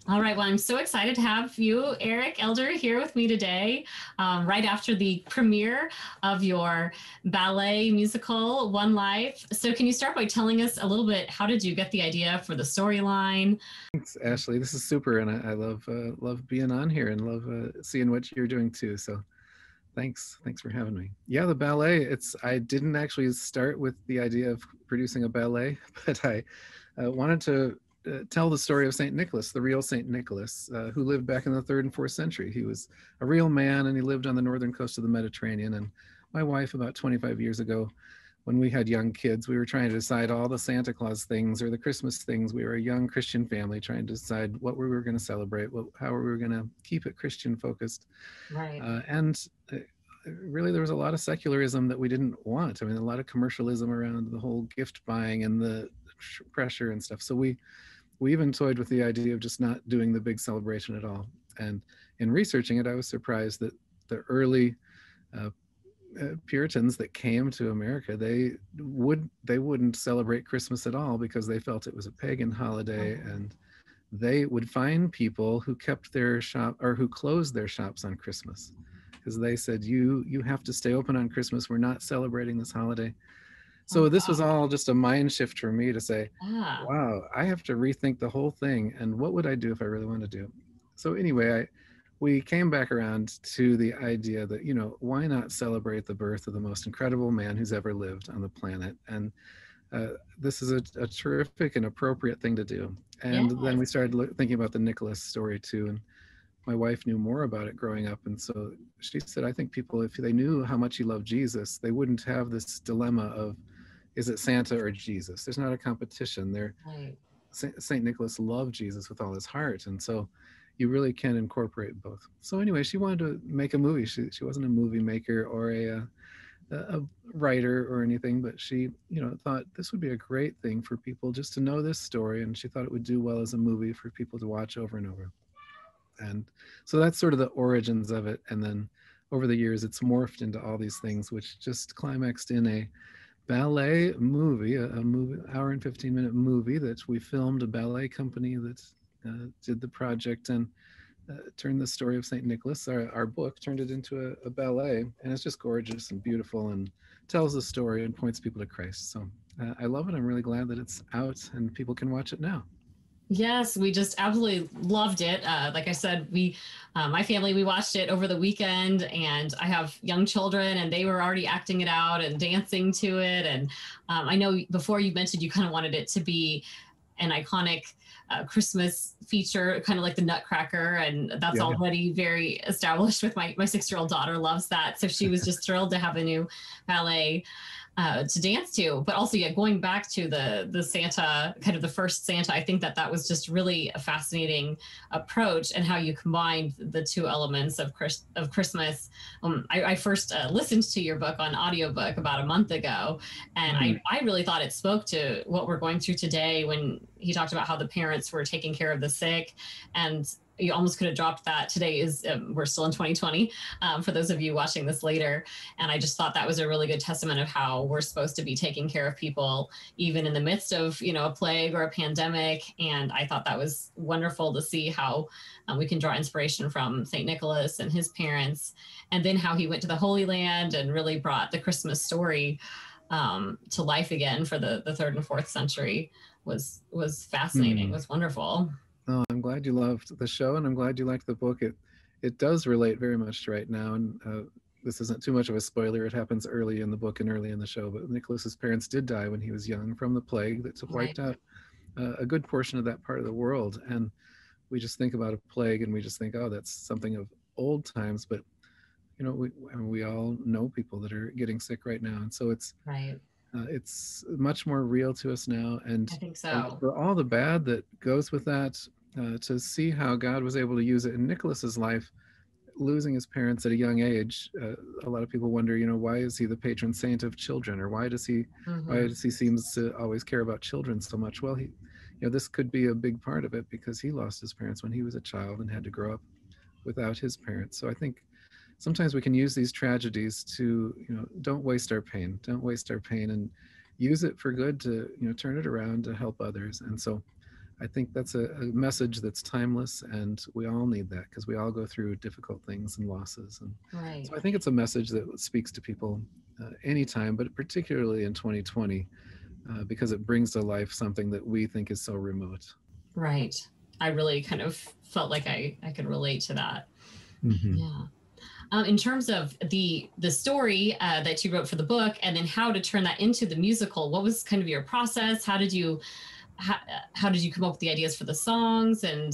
All right. Well, I'm so excited to have you, Eric Elder, here with me today, right after the premiere of your ballet musical, One Life. So, can you start by telling us a little bit? How did you get the idea for the storyline? Thanks, Ashley. This is super, and I love being on here and love seeing what you're doing too. So thanks for having me. Yeah, the ballet. It's I didn't actually start with the idea of producing a ballet, but I wanted to tell the story of Saint Nicholas, the real Saint Nicholas, who lived back in the third and fourth century. He was a real man, and he lived on the northern coast of the Mediterranean. And my wife, about 25 years ago, when we had young kids, we were trying to decide all the Santa Claus things or the Christmas things. We were a young Christian family trying to decide what we were going to celebrate, how we were going to keep it Christian focused. Right. And really, there was a lot of secularism that we didn't want. I mean, a lot of commercialism around the whole gift buying and the pressure and stuff. So we even toyed with the idea of just not doing the big celebration at all. And in researching it, I was surprised that the early uh, Puritans that came to America, they wouldn't celebrate Christmas at all because they felt it was a pagan holiday, and they would find people who kept their shop or who closed their shops on Christmas because they said you have to stay open on Christmas. We're not celebrating this holiday. Oh, So this was wow. all just a mind shift for me to say, Yeah. wow, I have to rethink the whole thing. And what would I do if I really wanted to do? So anyway, we came back around to the idea that, why not celebrate the birth of the most incredible man who's ever lived on the planet? And this is a terrific and appropriate thing to do. And then we Yes. started thinking about the Nicholas story too. And my wife knew more about it growing up. And so she said, I think people, if they knew how much he loved Jesus, they wouldn't have this dilemma of, is it Santa or Jesus? There's not a competition there. Right. Saint Nicholas loved Jesus with all his heart, and so you really can incorporate both. So anyway, she wanted to make a movie. She wasn't a movie maker or a writer or anything, but she thought this would be a great thing for people just to know this story, and she thought it would do well as a movie for people to watch over and over. And so that's sort of the origins of it. And then over the years, it's morphed into all these things, which just climaxed in a ballet movie, a movie, hour and 15-minute movie that we filmed, a ballet company that did the project and turned the story of St. Nicholas, our book, turned it into a ballet. And it's just gorgeous and beautiful and tells the story and points people to Christ. So I love it. I'm really glad that it's out and people can watch it now. Yes, we just absolutely loved it. Like I said, my family, we watched it over the weekend, and I have young children, and they were already acting it out and dancing to it. And I know before you mentioned you kind of wanted it to be an iconic Christmas feature, kind of like the Nutcracker, and that's Yeah. already very established with my 6-year-old daughter loves that. So she was just thrilled to have a new ballet to dance to. But also, yeah, going back to the Santa, kind of the first Santa, I think that was just really a fascinating approach, and how you combined the two elements of Christmas. I first listened to your book on audiobook about a month ago, and I really thought it spoke to what we're going through today when he talked about how the parents were taking care of the sick. And you almost could have dropped that. Today is we're still in 2020 for those of you watching this later. And I just thought that was a really good testament of how we're supposed to be taking care of people even in the midst of a plague or a pandemic. And I thought that was wonderful to see how we can draw inspiration from St. Nicholas and his parents, and then how he went to the Holy Land and really brought the Christmas story to life again for the third and fourth century was fascinating, was wonderful. Oh, I'm glad you loved the show, and I'm glad you liked the book. It does relate very much to right now, and this isn't too much of a spoiler. It happens early in the book and early in the show. But Nicholas's parents did die when he was young from the plague that Right. wiped out a good portion of that part of the world. And we just think about a plague, and we just think, oh, that's something of old times. But we all know people that are getting sick right now, and so Right. it's much more real to us now. And I think so. for all the bad that goes with that, to see how God was able to use it in Nicholas's life, losing his parents at a young age. A lot of people wonder, why is he the patron saint of children, or why Mm-hmm. does he seems to always care about children so much? Well, this could be a big part of it because he lost his parents when he was a child and had to grow up without his parents. So I think sometimes we can use these tragedies to, don't waste our pain, and use it for good to, turn it around to help others. And so I think that's a message that's timeless, and we all need that because we all go through difficult things and losses. And Right. so I think it's a message that speaks to people anytime, but particularly in 2020, because it brings to life something that we think is so remote. Right. I really kind of felt like I could relate to that. Mm-hmm. Yeah. In terms of the story that you wrote for the book, and then how to turn that into the musical, what was kind of your process? How did you come up with the ideas for the songs? And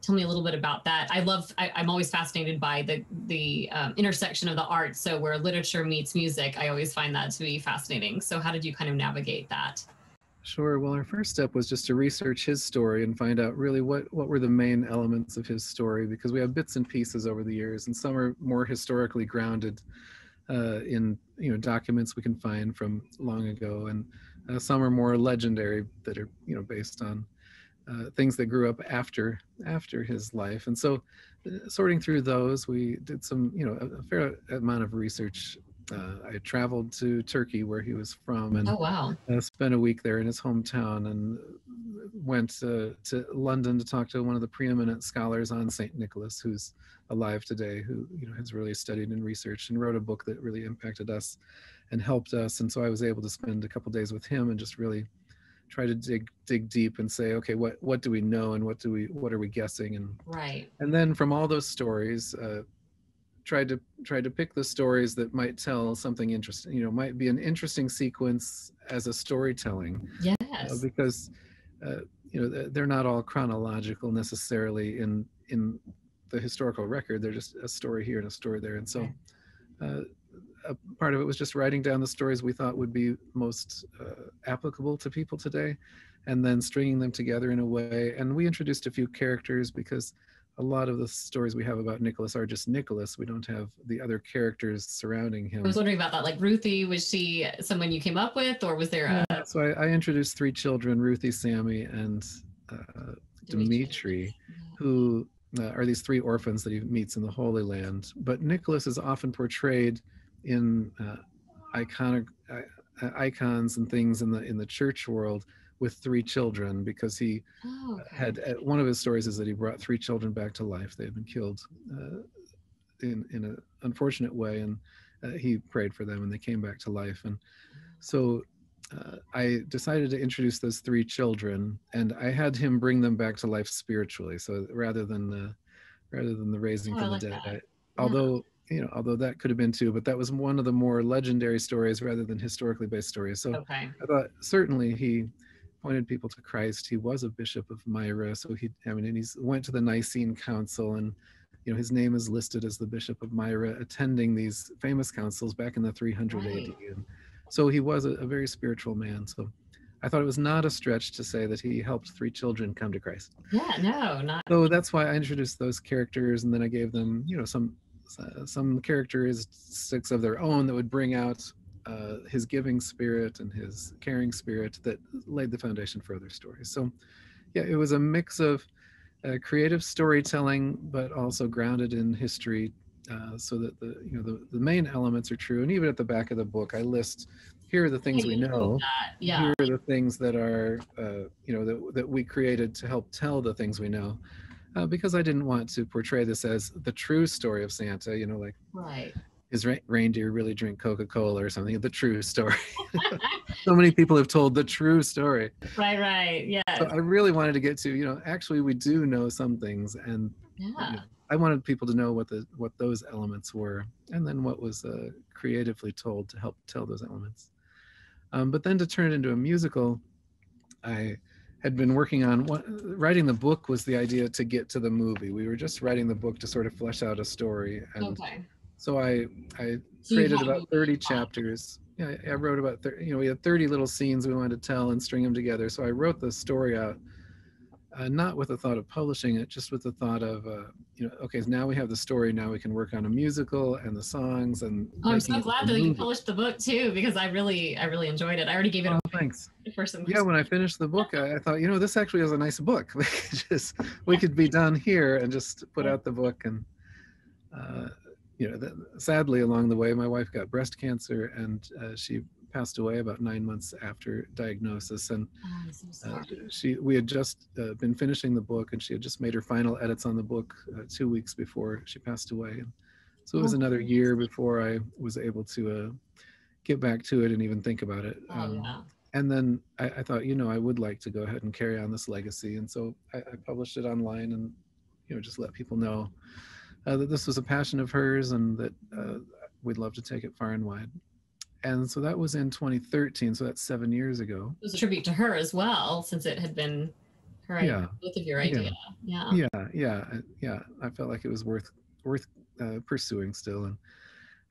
tell me a little bit about that. I'm always fascinated by the intersection of the arts. So where literature meets music, I always find that to be fascinating. So how did you kind of navigate that? Sure. Well, our first step was just to research his story and find out really what were the main elements of his story, because we have bits and pieces over the years, and some are more historically grounded in documents we can find from long ago, and some are more legendary that are based on things that grew up after his life. And so, sorting through those, we did some a fair amount of research. I traveled to Turkey, where he was from, and Oh, wow. spent a week there in his hometown, and went to London to talk to one of the preeminent scholars on Saint Nicholas, who's alive today, who has really studied and researched and wrote a book that really impacted us and helped us. And so I was able to spend a couple days with him and just really try to dig deep and say, okay, what do we know, and what are we guessing, Right. and then from all those stories, tried to pick the stories that might tell something interesting, might be an interesting sequence as a storytelling. Yes. Because they're not all chronological necessarily in the historical record. They're just a story here and a story there. And so a part of it was just writing down the stories we thought would be most applicable to people today, and then stringing them together in a way. And we introduced a few characters, because a lot of the stories we have about Nicholas are just Nicholas. We don't have the other characters surrounding him. I was wondering about that. Like Ruthie, was she someone you came up with, or was there a... So I introduced three children, Ruthie, Sammy, and Dimitri, who are these three orphans that he meets in the Holy Land. But Nicholas is often portrayed in icons and things in the church world with three children, because he had one of his stories is that he brought three children back to life. They had been killed in an unfortunate way, and he prayed for them and they came back to life. And so I decided to introduce those three children, and I had him bring them back to life spiritually. So rather than the raising from the dead, although that could have been too, but that was one of the more legendary stories rather than historically based stories. So I thought certainly he pointed people to Christ. He was a bishop of Myra, so he went to the Nicene Council, and his name is listed as the Bishop of Myra, attending these famous councils back in the 300 AD. And so he was a very spiritual man. So I thought it was not a stretch to say that he helped three children come to Christ. Yeah, no, not. So that's why I introduced those characters, and then I gave them, some characteristics of their own that would bring out his giving spirit and his caring spirit that laid the foundation for other stories. So yeah, it was a mix of creative storytelling, but also grounded in history, so that the main elements are true. And even at the back of the book, I list, here are the things we know. Here are the things that are that we created to help tell the things we know. Because I didn't want to portray this as the true story of Santa, like his reindeer really drink Coca-Cola or something, the true story. So many people have told the true story. Right, yeah. So I really wanted to get to, actually we do know some things, and I wanted people to know what those elements were, and then what was creatively told to help tell those elements. But then to turn it into a musical, I had been working on writing the book was the idea to get to the movie. We were just writing the book to sort of flesh out a story. And so I created about 30 chapters. Yeah, I wrote about, we had 30 little scenes we wanted to tell and string them together. So I wrote the story out, not with the thought of publishing it, just with the thought of, okay, so now we have the story, now we can work on a musical and the songs. And I'm so glad that you published the book too, because I really enjoyed it. I already gave it thanks. For some when I finished the book, I thought, this actually is a nice book. We could be done here and just put out the book. And sadly along the way, my wife got breast cancer, and she passed away about 9 months after diagnosis, and Oh, I'm so sorry. we had just been finishing the book, and she had just made her final edits on the book 2 weeks before she passed away. And so it Oh, was another goodness. year before I was able to get back to it and even think about it. Oh, yeah. And then I thought, I would like to go ahead and carry on this legacy, and so I published it online, and just let people know that this was a passion of hers, and that we'd love to take it far and wide. And so that was in 2013, so that's 7 years ago. It was a tribute to her as well, since it had been her Yeah, both of your idea. Yeah. yeah. I felt like it was worth pursuing still, and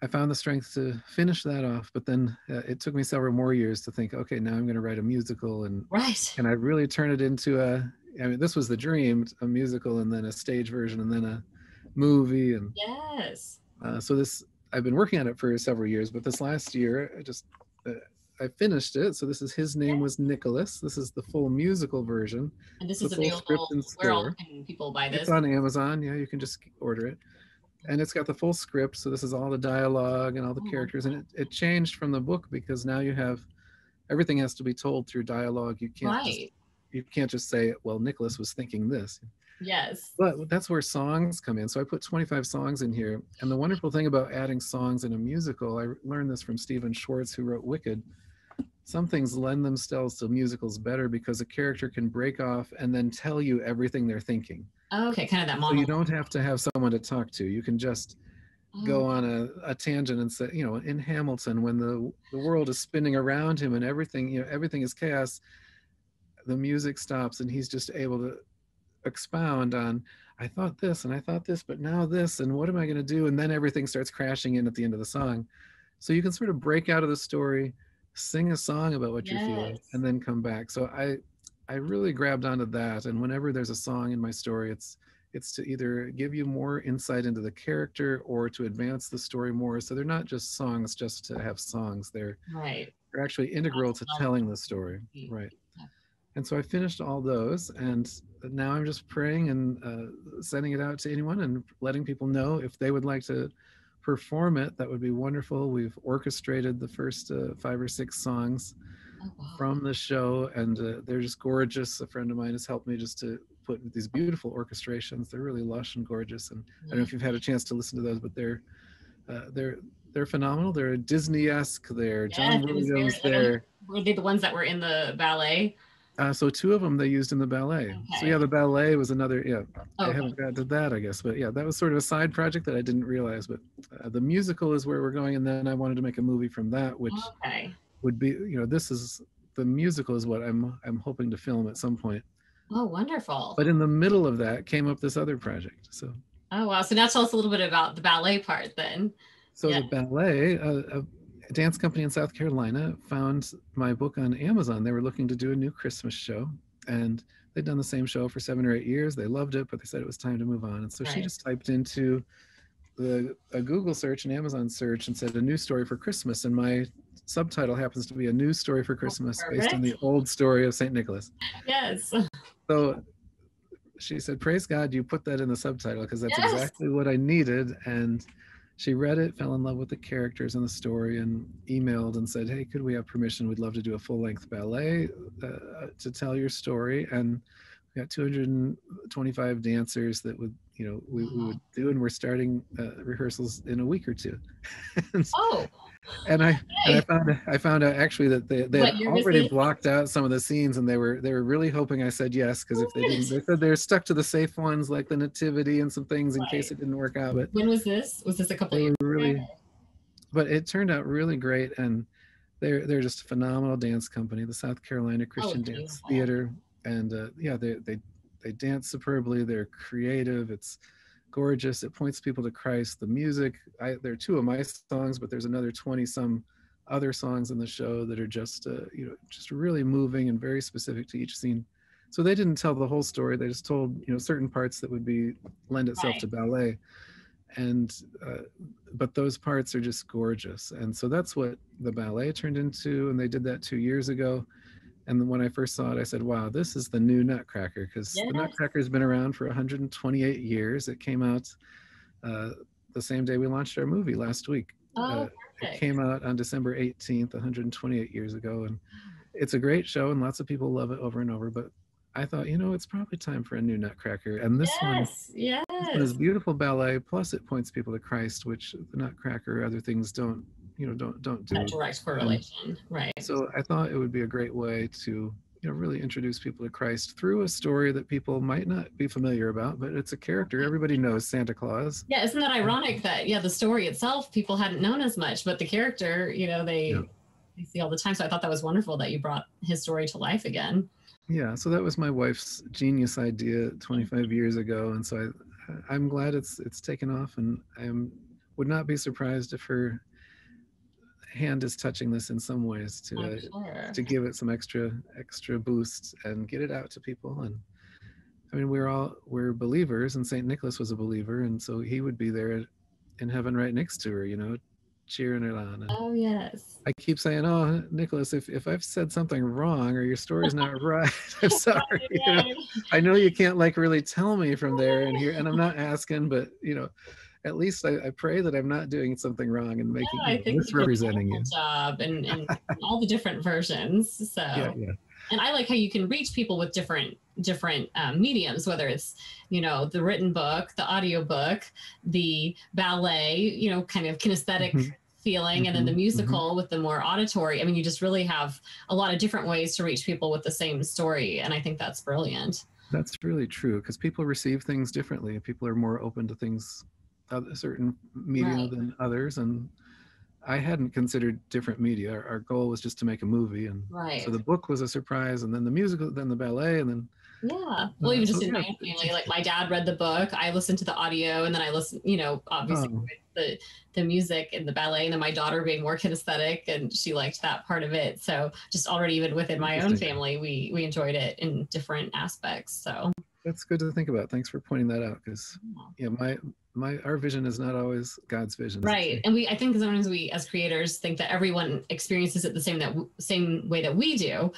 I found the strength to finish that off. But then it took me several more years to think, okay, now I'm going to write a musical, and Right. I really turn it into this was the dream, a musical, and then a stage version, and then a movie, and Yes. so I've been working on it for several years, but this last year I finished it. So this is His Name Was Nicholas. This is the full musical version. And this the is full script available. and Where all score. can people buy this? It's on Amazon. Yeah, you can just order it. And it's got the full script. So this is all the dialogue and all the characters. And it changed from the book because now everything has to be told through dialogue. You can't just say, well, Nicholas was thinking this. Yes. But that's where songs come in. So I put 25 songs in here. And the wonderful thing about adding songs in a musical, I learned this from Stephen Schwartz, who wrote Wicked. Some things lend themselves to musicals better because a character can break off and then tell you everything they're thinking. Okay, kind of that monologue. So you don't have to have someone to talk to. You can just go on a tangent and say, in Hamilton, when the world is spinning around him and everything is chaos, the music stops and he's just able to expound on, I thought this and I thought this, but now this, and what am I going to do? And then everything starts crashing in at the end of the song. So you can sort of break out of the story, sing a song about what you're feeling, and then come back. So I really grabbed onto that. And whenever there's a song in my story, it's to either give you more insight into the character or to advance the story more. So they're not just songs just to have songs. They're actually integral to telling the story. Right. And so I finished all those, and now I'm just praying and sending it out to anyone and letting people know if they would like to perform it. That would be wonderful. We've orchestrated the first 5 or 6 songs from the show, and they're just gorgeous. A friend of mine has helped me just to put these beautiful orchestrations. They're really lush and gorgeous, and I don't know if you've had a chance to listen to those, but they're phenomenal. They're Disney-esque. They're John Williams. Were they the ones that were in the ballet? So 2 of them they used in the ballet. Okay. So yeah, the ballet was another, I haven't got to that, I guess. But yeah, that was sort of a side project that I didn't realize. But the musical is where we're going. And then I wanted to make a movie from that, which would be, the musical is what I'm hoping to film at some point. Oh, wonderful. But in the middle of that came up this other project. So. Oh, wow. So now tell us a little bit about the ballet part then. So the ballet, a dance company in South Carolina found my book on Amazon. They were looking to do a new Christmas show, and they'd done the same show for 7 or 8 years. They loved it, but they said it was time to move on. And so she just typed into a Google search and Amazon search and said, a new story for Christmas. And my subtitle happens to be A New Story for Christmas, based on the old story of St. Nicholas. Yes. So she said, praise God, you put that in the subtitle, because that's exactly what I needed. And she read it, fell in love with the characters and the story, and emailed and said, hey, could we have permission? We'd love to do a full-length ballet to tell your story. And we got 225 dancers that would, we would do, and we're starting rehearsals in a week or 2. And I found out actually that they had already blocked out some of the scenes, and they were really hoping I said yes, because if they didn't, they said they're stuck to the safe ones like the Nativity and some things in case it didn't work out. But when was this? Was this a couple of years ago? But it turned out really great, and they're just a phenomenal dance company, the South Carolina Christian Dance Theater, and they dance superbly. They're creative. It's gorgeous. It points people to Christ. The music, there are 2 of my songs, but there's another 20 some other songs in the show that are just just really moving and very specific to each scene. So they didn't tell the whole story. They just told certain parts that would lend itself to ballet, and but those parts are just gorgeous. And so that's what the ballet turned into, and they did that 2 years ago. And then when I first saw it, I said, wow, this is the new Nutcracker, because the Nutcracker has been around for 128 years. It came out the same day we launched our movie last week. Oh, It perfect. came out on December 18th, 128 years ago, and it's a great show, and lots of people love it over and over. But I thought, it's probably time for a new Nutcracker, and Yes, this one is yes. beautiful ballet. Plus, it points people to Christ, which the Nutcracker, other things don't, don't That do. direct And correlation, right? so I thought it would be a great way to, really introduce people to Christ through a story that people might not be familiar about, but it's a character everybody knows, Santa Claus. Yeah, isn't that And, ironic that the story itself people hadn't known as much, but the character, yeah, they see all the time. So I thought that was wonderful that you brought his story to life again. yeah. So that was my wife's genius idea 25 years ago, and so I'm glad it's taken off, and would not be surprised if her hand is touching this in some ways I'm sure. to give it some extra boost and get it out to people. And I mean, we're believers, and Saint Nicholas was a believer, and so he would be there in heaven right next to her, cheering her on. And Oh yes. I keep saying, "Oh, Nicholas, if I've said something wrong or your story's not right, I'm sorry. Right, right. I know you can't like really tell me from there and here, and I'm not asking, but at least I pray that I'm not doing something wrong and Yeah, making I think you did a misrepresenting you." wonderful job and all the different versions. Yeah, So, yeah. and I like how you can reach people with different mediums, whether it's the written book, the audio book, the ballet, kind of kinesthetic Mm-hmm. feeling, and then the Mm-hmm. Mm-hmm. musical with the more auditory. I mean, you just really have a lot of different ways to reach people with the same story, and I think that's brilliant. That's really true because people receive things differently. People are more open to things, a certain media Right, than others. And I hadn't considered different media. Our goal was just to make a movie. And so right. the book was a surprise, and then the musical, then the ballet, and then, Yeah. Well, even just so in yeah. my own family, like my dad read the book, I listened to the audio, and then I listened, obviously Oh, the music and the ballet, and then my daughter being more kinesthetic, and she liked that part of it. So just already even within my own interesting. family, we enjoyed it in different aspects. So That's good to think about. Thanks for pointing that out because, yeah, our vision is not always God's vision. right, and I think sometimes we as creators think that everyone experiences it the same way that we do,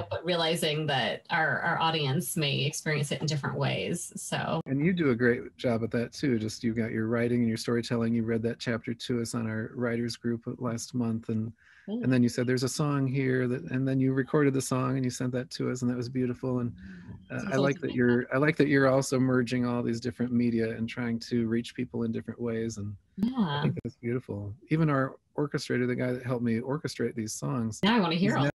but realizing that our audience may experience it in different ways. So And you do a great job at that too. Just you got your writing and your storytelling. You read that chapter to us on our writers group last month, and then you said there's a song here and then you recorded the song and you sent that to us, and that was beautiful. And I like that you're also merging all these different media and trying to reach people in different ways. And I yeah, think that's beautiful. Even our orchestrator, the guy that helped me orchestrate these songs, now I want to hear all.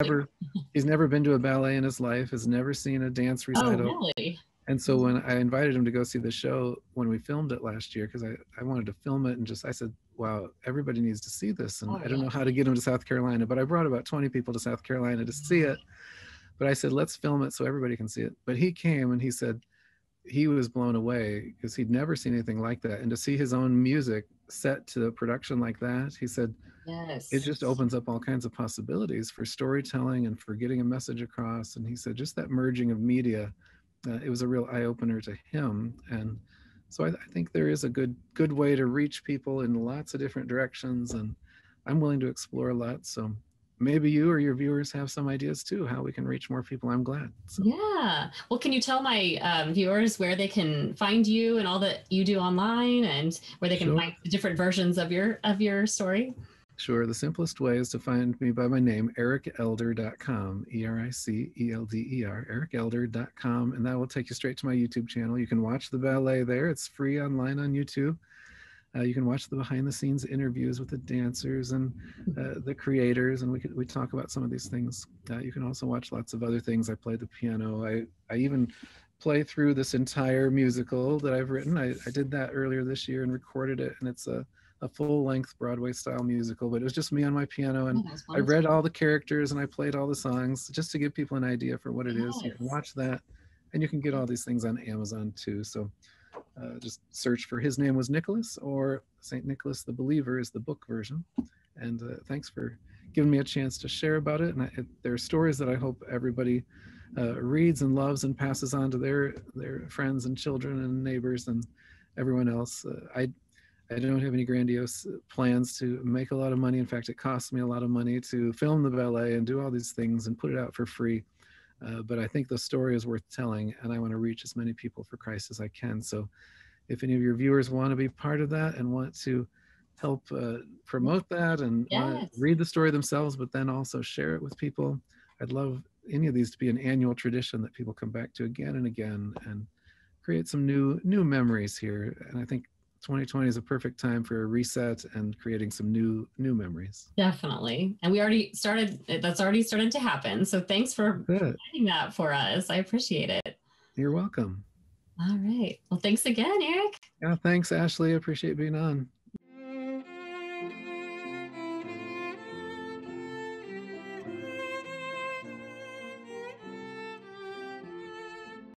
he's never been to a ballet in his life, has never seen a dance Oh, recital. really? And so when I invited him to go see the show when we filmed it last year, because I wanted to film it, and I said, wow, everybody needs to see this. And Oh, I don't know how to get him to South Carolina, but I brought about 20 people to South Carolina to see it. But I said, let's film it so everybody can see it. But he came and he said he was blown away because he'd never seen anything like that. And to see his own music set to a production like that, he said, yes. it just opens up all kinds of possibilities for storytelling and for getting a message across. And he said, just that merging of media, it was a real eye opener to him. And so I think there is a good way to reach people in lots of different directions. And I'm willing to explore a lot. So maybe you or your viewers have some ideas too, how we can reach more people. I'm glad. So. Yeah. Well, can you tell my viewers where they can find you and all that you do online, and where they can find the different versions of your story? Sure. The simplest way is to find me by my name, ericelder.com, ERICELDER, ericelder.com, and that will take you straight to my YouTube channel. You can watch the ballet there. It's free online on YouTube. You can watch the behind the scenes interviews with the dancers and the creators, and we talk about some of these things. You can also watch lots of other things. I play the piano. I even play through this entire musical that I've written. I did that earlier this year and recorded it, and it's a full-length Broadway-style musical, but it was just me on my piano, and I read all the characters and I played all the songs just to give people an idea for what it is. You can watch that, and you can get all these things on Amazon too. So just search for His Name Was Nicholas, or St. Nicholas the Believer is the book version. And thanks for giving me a chance to share about it. And there are stories that I hope everybody reads and loves and passes on to their friends and children and neighbors and everyone else. I don't have any grandiose plans to make a lot of money. In fact, it costs me a lot of money to film the ballet and do all these things and put it out for free. But I think the story is worth telling, and I want to reach as many people for Christ as I can. So if any of your viewers want to be part of that and want to help promote that and want to Yes. read the story themselves, but then also share it with people. I'd love any of these to be an annual tradition that people come back to again and again and create some new memories here. And I think 2020 is a perfect time for a reset and creating some new memories. Definitely. And we already started, that's already started to happen. So thanks for Good. providing that for us. I appreciate it. You're welcome. All right. Well, thanks again, Eric. Yeah, thanks, Ashley. I appreciate being on.